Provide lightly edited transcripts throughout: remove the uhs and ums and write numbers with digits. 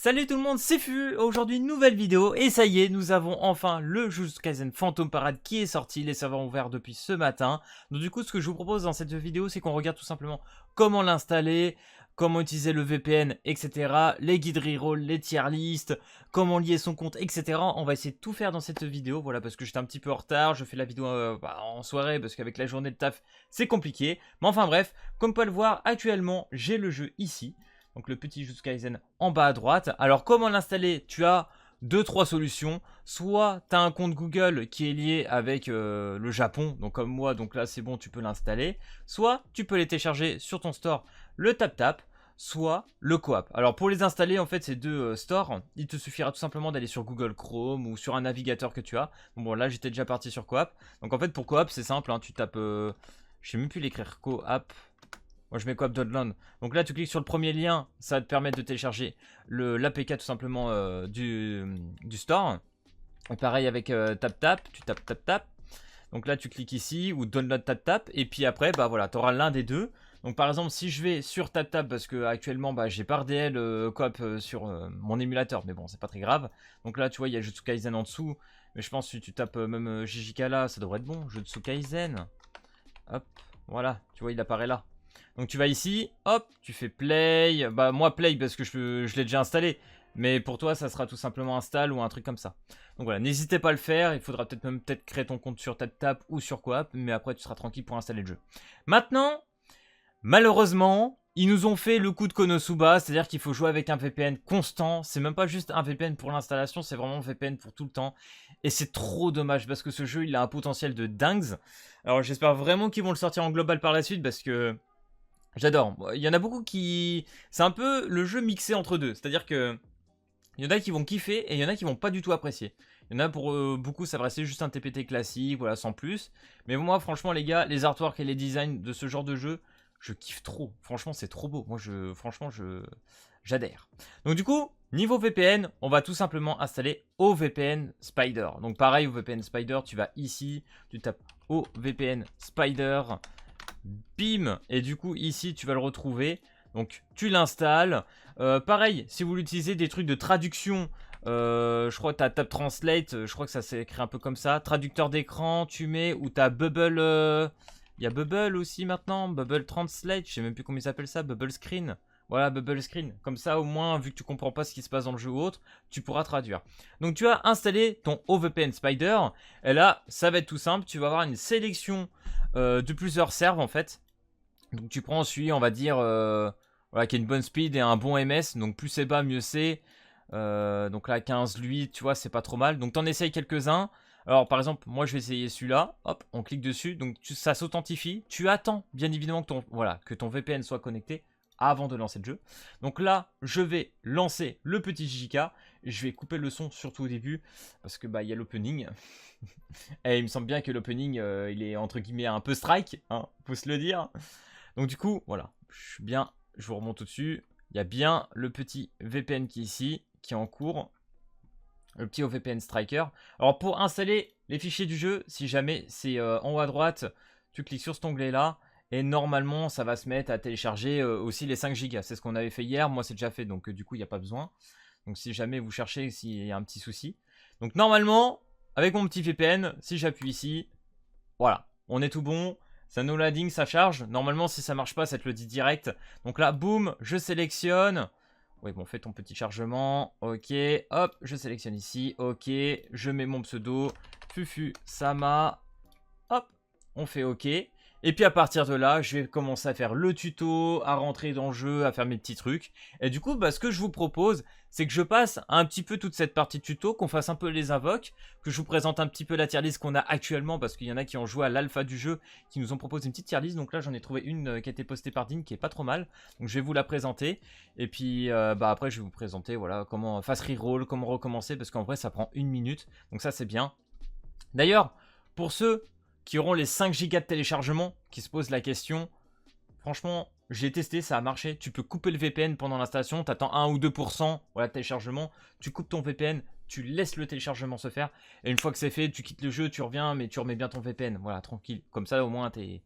Salut tout le monde, c'est Fu. Aujourd'hui nouvelle vidéo et ça y est, nous avons enfin le Jujutsu Kaisen Phantom Parade qui est sorti, les serveurs ont ouvert depuis ce matin. Donc du coup ce que je vous propose dans cette vidéo c'est qu'on regarde tout simplement comment l'installer, comment utiliser le VPN, etc. Les guides reroll, les tier list, comment lier son compte, etc. On va essayer de tout faire dans cette vidéo, voilà, parce que j'étais un petit peu en retard, je fais la vidéo en soirée parce qu'avec la journée de taf c'est compliqué. Mais enfin bref, comme vous pouvez le voir, actuellement j'ai le jeu ici. Donc le petit Jujutsu Kaisen en bas à droite. Alors comment l'installer? Tu as 2-3 solutions. Soit tu as un compte Google qui est lié avec le Japon, donc comme moi, donc là c'est bon, tu peux l'installer. Soit tu peux les télécharger sur ton store, le TapTap, soit le Coop. Alors pour les installer en fait ces deux stores, il te suffira tout simplement d'aller sur Google Chrome ou sur un navigateur que tu as. Bon là j'étais déjà parti sur Coop. Donc en fait pour Coop c'est simple, hein, tu tapes... je sais même plus l'écrire, Coop... Moi je mets Coop Download. Donc là tu cliques sur le premier lien, ça va te permettre de télécharger l'APK tout simplement du store. Et pareil avec TapTap, tu tapes TapTap. Donc là tu cliques ici ou Download TapTap. Et puis après bah voilà, tu auras l'un des deux. Donc par exemple si je vais sur TapTap parce que actuellement bah, j'ai pas RDL Coop sur mon émulateur. Mais bon c'est pas très grave. Donc là tu vois il y a Jujutsu Kaisen en dessous. Mais je pense que si tu tapes même JJK là ça devrait être bon. Jujutsu Kaisen. Hop, voilà, tu vois il apparaît là. Donc tu vas ici, hop, tu fais play. Bah moi play parce que je l'ai déjà installé. Mais pour toi ça sera tout simplement install ou un truc comme ça. Donc voilà, n'hésitez pas à le faire. Il faudra peut-être même créer ton compte sur TapTap ou sur Coop. Mais après tu seras tranquille pour installer le jeu. Maintenant, malheureusement, ils nous ont fait le coup de Konosuba. C'est-à-dire qu'il faut jouer avec un VPN constant. C'est même pas juste un VPN pour l'installation. C'est vraiment un VPN pour tout le temps. Et c'est trop dommage parce que ce jeu il a un potentiel de dingue. Alors j'espère vraiment qu'ils vont le sortir en global par la suite parce que... j'adore. Il y en a beaucoup qui... c'est un peu le jeu mixé entre deux. C'est-à-dire que... il y en a qui vont kiffer et il y en a qui vont pas du tout apprécier. Il y en a pour beaucoup, ça va rester juste un TPT classique, voilà, sans plus. Mais moi, franchement, les gars, les artworks et les designs de ce genre de jeu, je kiffe trop. Franchement, c'est trop beau. Moi, franchement, j'adhère. Donc du coup, niveau VPN, on va tout simplement installer OVPN Spider. Donc pareil, OVPN Spider, tu vas ici, tu tapes OVPN Spider. Bim. Et du coup ici tu vas le retrouver. Donc tu l'installes. Pareil, si vous l'utilisez des trucs de traduction, je crois que tu as Tab Translate, je crois que ça s'écrit un peu comme ça. Traducteur d'écran, tu mets, ou tu as Bubble. Il y a Bubble aussi maintenant, Bubble Translate, je sais même plus comment ils appellent ça, Bubble Screen. Voilà, Bubble Screen. Comme ça, au moins, vu que tu comprends pas ce qui se passe dans le jeu ou autre, tu pourras traduire. Donc, tu as installé ton OVPN Spider. Et là, ça va être tout simple. Tu vas avoir une sélection de plusieurs servres, en fait. Donc, tu prends celui, on va dire, voilà, qui a une bonne speed et un bon MS. Donc, plus c'est bas, mieux c'est. Donc là, 15, lui, tu vois, c'est pas trop mal. Donc, t'en essayes quelques-uns. Alors, par exemple, moi, je vais essayer celui-là. Hop, on clique dessus. Donc, ça s'authentifie. Tu attends, bien évidemment, que ton VPN soit connecté avant de lancer le jeu. Donc là, je vais lancer le petit JK. Je vais couper le son, surtout au début, parce que bah il y a l'opening. Et il me semble bien que l'opening, il est entre guillemets un peu strike, hein, faut se le dire. Donc du coup, voilà, je suis bien, je vous remonte au-dessus. Il y a bien le petit VPN qui est ici, qui est en cours. Le petit OVPN Striker. Alors pour installer les fichiers du jeu, si jamais c'est en haut à droite, tu cliques sur cet onglet là. Et normalement, ça va se mettre à télécharger aussi les 5 Go. C'est ce qu'on avait fait hier. Moi, c'est déjà fait. Donc, du coup, il n'y a pas besoin. Donc, si jamais vous cherchez, s'il y a un petit souci. Donc, normalement, avec mon petit VPN, si j'appuie ici, voilà, on est tout bon. Ça no loading, ça charge. Normalement, si ça marche pas, ça te le dit direct. Donc là, boum, je sélectionne. Oui, bon, fais ton petit chargement. Ok, hop, je sélectionne ici. Ok, je mets mon pseudo. Fufu Sama. Hop, on fait ok. Et puis à partir de là, je vais commencer à faire le tuto, à rentrer dans le jeu, à faire mes petits trucs. Et du coup, bah, ce que je vous propose, c'est que je passe un petit peu toute cette partie de tuto, qu'on fasse un peu les invoques, que je vous présente un petit peu la tier list qu'on a actuellement, parce qu'il y en a qui ont joué à l'alpha du jeu, qui nous ont proposé une petite tier list. Donc là, j'en ai trouvé une qui a été postée par Dean, qui est pas trop mal. Donc je vais vous la présenter. Et puis bah, après, je vais vous présenter voilà, comment fast reroll, comment recommencer, parce qu'en vrai, ça prend 1 minute. Donc ça, c'est bien. D'ailleurs, pour ceux qui auront les 5 Go de téléchargement, qui se posent la question, franchement, j'ai testé, ça a marché. Tu peux couper le VPN pendant l'installation, tu attends 1 ou 2% voilà, de téléchargement, tu coupes ton VPN, tu laisses le téléchargement se faire, et une fois que c'est fait, tu quittes le jeu, tu reviens, mais tu remets bien ton VPN, voilà, tranquille. Comme ça, au moins, t'es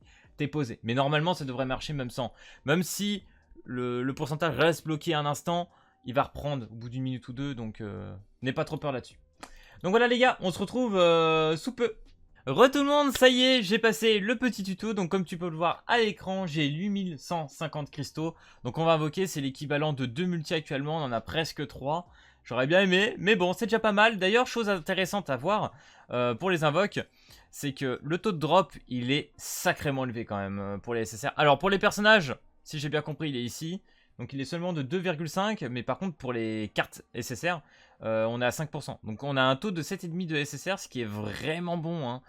posé. Mais normalement, ça devrait marcher même sans. Même si le pourcentage reste bloqué un instant, il va reprendre au bout d'une minute ou deux, donc n'aie pas trop peur là-dessus. Donc voilà les gars, on se retrouve sous peu. Re tout le monde, ça y est, j'ai passé le petit tuto. Donc comme tu peux le voir à l'écran, j'ai 8150 cristaux. Donc on va invoquer, c'est l'équivalent de 2 multi actuellement, on en a presque 3. J'aurais bien aimé, mais bon, c'est déjà pas mal. D'ailleurs, chose intéressante à voir pour les invoques, c'est que le taux de drop, il est sacrément élevé quand même pour les SSR. Alors pour les personnages, si j'ai bien compris, il est ici. Donc il est seulement de 2,5, mais par contre pour les cartes SSR, on est à 5%. Donc on a un taux de 7,5 de SSR, ce qui est vraiment bon. Hein.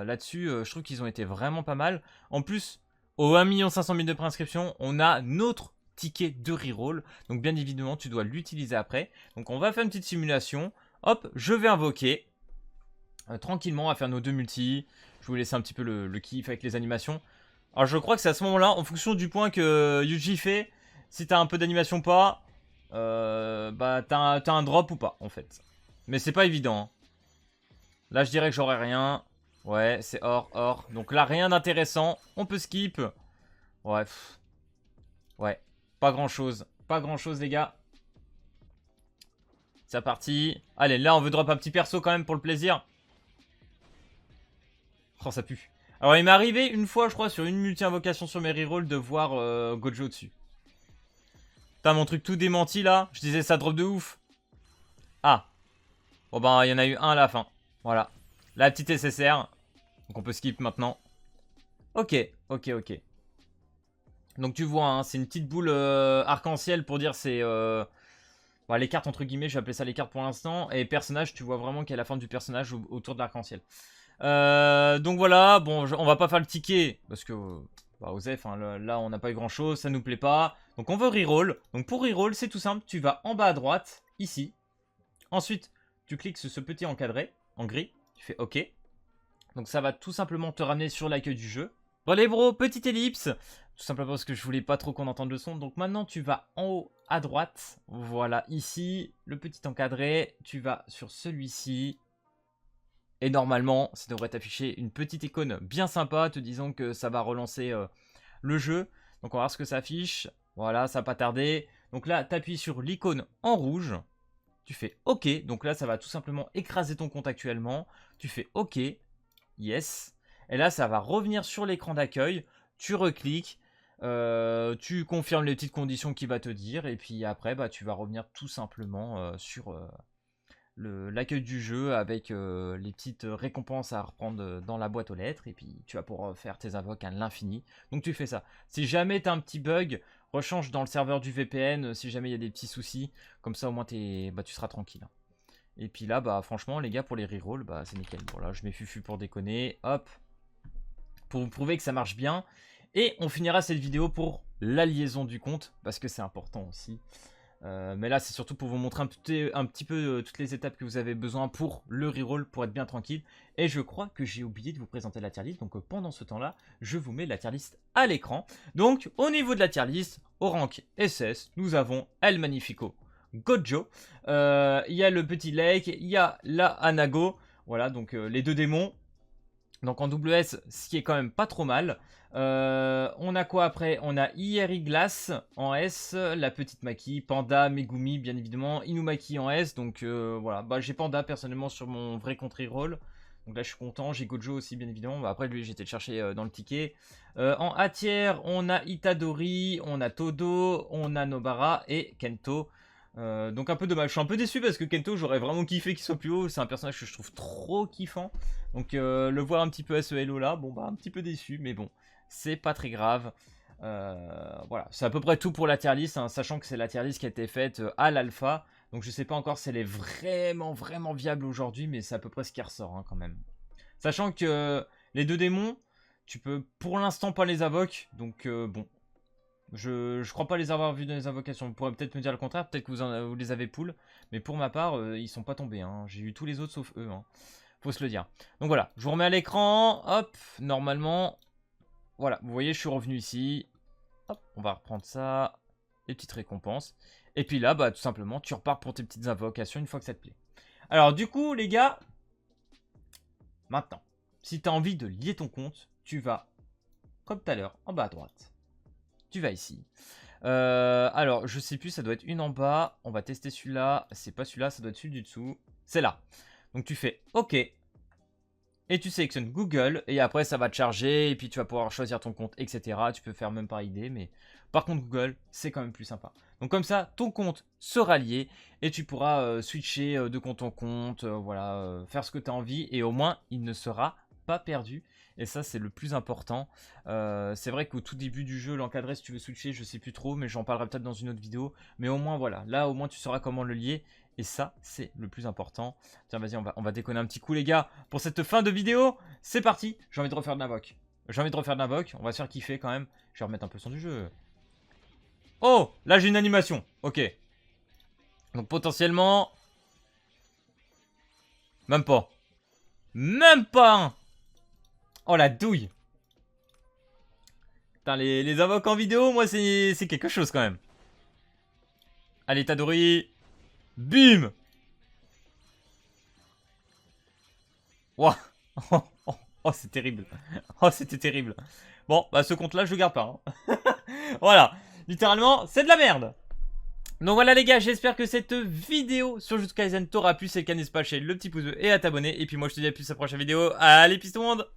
Là-dessus, je trouve qu'ils ont été vraiment pas mal. En plus, au 1 500 000 de préinscription, on a notre ticket de reroll. Donc bien évidemment, tu dois l'utiliser après. Donc on va faire une petite simulation. Hop, je vais invoquer. Tranquillement, on va faire nos 2 multis. Je vais vous laisser un petit peu le kiff avec les animations. Alors je crois que c'est à ce moment-là, en fonction du point que Yuji fait, si t'as un peu d'animation ou pas, bah t'as un drop ou pas en fait. Mais c'est pas évident. Hein. Là je dirais que j'aurais rien. Ouais, c'est or. Donc là rien d'intéressant. On peut skip. Ouais. Ouais. Pas grand chose. Pas grand chose les gars. C'est parti. Allez, là on veut drop un petit perso quand même pour le plaisir. Oh ça pue. Alors il m'est arrivé une fois je crois sur une multi-invocation sur mes rerolls de voir Gojo dessus. Putain, mon truc tout démenti là. Je disais ça drop de ouf. Ah. Bon ben, il y en a eu un à la fin. Voilà. La petite SSR. Donc on peut skip maintenant. Ok. Donc tu vois, hein, c'est une petite boule arc-en-ciel pour dire c'est... Bah, les cartes entre guillemets, je vais appeler ça les cartes pour l'instant. Et personnage, tu vois vraiment qu'il y a la forme du personnage autour de l'arc-en-ciel. Donc voilà, bon, on va pas faire le ticket. Parce que... Bah, Osef, hein, là on n'a pas eu grand chose, ça nous plaît pas. Donc on veut reroll. Donc pour reroll, c'est tout simple, tu vas en bas à droite, ici. Ensuite, tu cliques sur ce petit encadré, en gris, tu fais OK. Donc ça va tout simplement te ramener sur l'accueil du jeu. Bon les bros, petite ellipse. Tout simplement parce que je voulais pas trop qu'on entende le son. Donc maintenant tu vas en haut à droite. Voilà, ici, le petit encadré. Tu vas sur celui-ci. Et normalement, ça devrait t'afficher une petite icône bien sympa, te disant que ça va relancer le jeu. Donc on va voir ce que ça affiche. Voilà, ça va pas tarder. Donc là, tu appuies sur l'icône en rouge. Tu fais OK. Donc là, ça va tout simplement écraser ton compte actuellement. Tu fais OK. Yes. Et là, ça va revenir sur l'écran d'accueil. Tu recliques. Tu confirmes les petites conditions qu'il va te dire. Et puis après, bah, tu vas revenir tout simplement sur... l'accueil du jeu avec les petites récompenses à reprendre dans la boîte aux lettres et puis tu vas pouvoir faire tes invoques à l'infini. Donc tu fais ça. Si jamais tu as un petit bug, rechange dans le serveur du VPN si jamais il y a des petits soucis. Comme ça au moins tu seras tranquille. Et puis là, bah franchement les gars, pour les rerolls, bah c'est nickel. Bon là je mets fufu pour déconner. Hop. Pour vous prouver que ça marche bien. Et on finira cette vidéo pour la liaison du compte parce que c'est important aussi. Mais là c'est surtout pour vous montrer un petit peu toutes les étapes que vous avez besoin pour le reroll, pour être bien tranquille. Et je crois que j'ai oublié de vous présenter la tier list, donc pendant ce temps là je vous mets la tier list à l'écran. Donc au niveau de la tier list, au rank SS, nous avons El Magnifico Gojo, il y a le petit Lake, il y a la Anago, voilà donc les deux démons. Donc en WS, ce qui est quand même pas trop mal. On a quoi après? On a Ieri Glass en S, la petite Maki, Panda, Megumi bien évidemment, Inumaki en S. Donc voilà, bah, j'ai Panda personnellement sur mon vrai compte reroll. Donc là je suis content, j'ai Gojo aussi bien évidemment. Bah, après lui j'étais le chercher dans le ticket. En A tiers, on a Itadori, on a Todo, on a Nobara et Kento. Donc un peu dommage, je suis un peu déçu parce que Kento j'aurais vraiment kiffé qu'il soit plus haut, c'est un personnage que je trouve trop kiffant. Donc le voir un petit peu à ce Hello là, bon bah un petit peu déçu mais bon, c'est pas très grave. Voilà, c'est à peu près tout pour la tier list, hein, sachant que c'est la tier list qui a été faite à l'alpha. Donc je sais pas encore si elle est vraiment viable aujourd'hui, mais c'est à peu près ce qui ressort hein, quand même. Sachant que les deux démons, tu peux pour l'instant pas les invoquer, donc bon. Je crois pas les avoir vus dans les invocations. Vous pourrez peut-être me dire le contraire, peut-être que vous les avez pull. Mais pour ma part, ils sont pas tombés. Hein. J'ai eu tous les autres sauf eux. Hein. Faut se le dire. Donc voilà, je vous remets à l'écran. Hop, normalement. Voilà, vous voyez, je suis revenu ici. Hop, on va reprendre ça. Les petites récompenses. Et puis là, bah tout simplement, tu repars pour tes petites invocations une fois que ça te plaît. Alors du coup, les gars, maintenant, si tu as envie de lier ton compte, tu vas, comme tout à l'heure, en bas à droite. Tu vas ici. Alors, je sais plus, ça doit être une en bas. On va tester celui-là. C'est pas celui-là, ça doit être celui du dessous. C'est là. Donc tu fais OK. Et tu sélectionnes Google. Et après, ça va te charger. Et puis tu vas pouvoir choisir ton compte, etc. Tu peux faire même par ID. Mais par contre, Google, c'est quand même plus sympa. Donc comme ça, ton compte sera lié. Et tu pourras switcher de compte en compte. Voilà, faire ce que tu as envie. Et au moins, il ne sera pas perdu. Et ça, c'est le plus important. C'est vrai qu'au tout début du jeu, l'encadrer, si tu veux switcher, je sais plus trop, mais j'en parlerai peut-être dans une autre vidéo. Mais au moins, voilà. Là, au moins, tu sauras comment le lier. Et ça, c'est le plus important. Tiens, vas-y, on va déconner un petit coup, les gars. Pour cette fin de vidéo, c'est parti. J'ai envie de refaire de l'invoque. J'ai envie de refaire de l'invoque. On va se faire kiffer quand même. Je vais remettre un peu le son du jeu. Oh, là, j'ai une animation. Ok. Donc, potentiellement... Même pas. Même pas un. Oh, la douille. Putain, les invoques en vidéo, moi, c'est quelque chose quand même. Allez, Tadori. Bim. Ouah. Oh, oh, oh, c'est terrible. Oh, c'était terrible. Bon, bah, ce compte-là, je le garde pas. Hein. Voilà. Littéralement, c'est de la merde. Donc voilà les gars, j'espère que cette vidéo sur Jujutsu Kaisen t'aura plu. C'est le cas, n'hésite pas à lâcher le petit pouce bleu et à t'abonner. Et puis moi, je te dis à plus à la prochaine vidéo. Allez, peace tout le monde.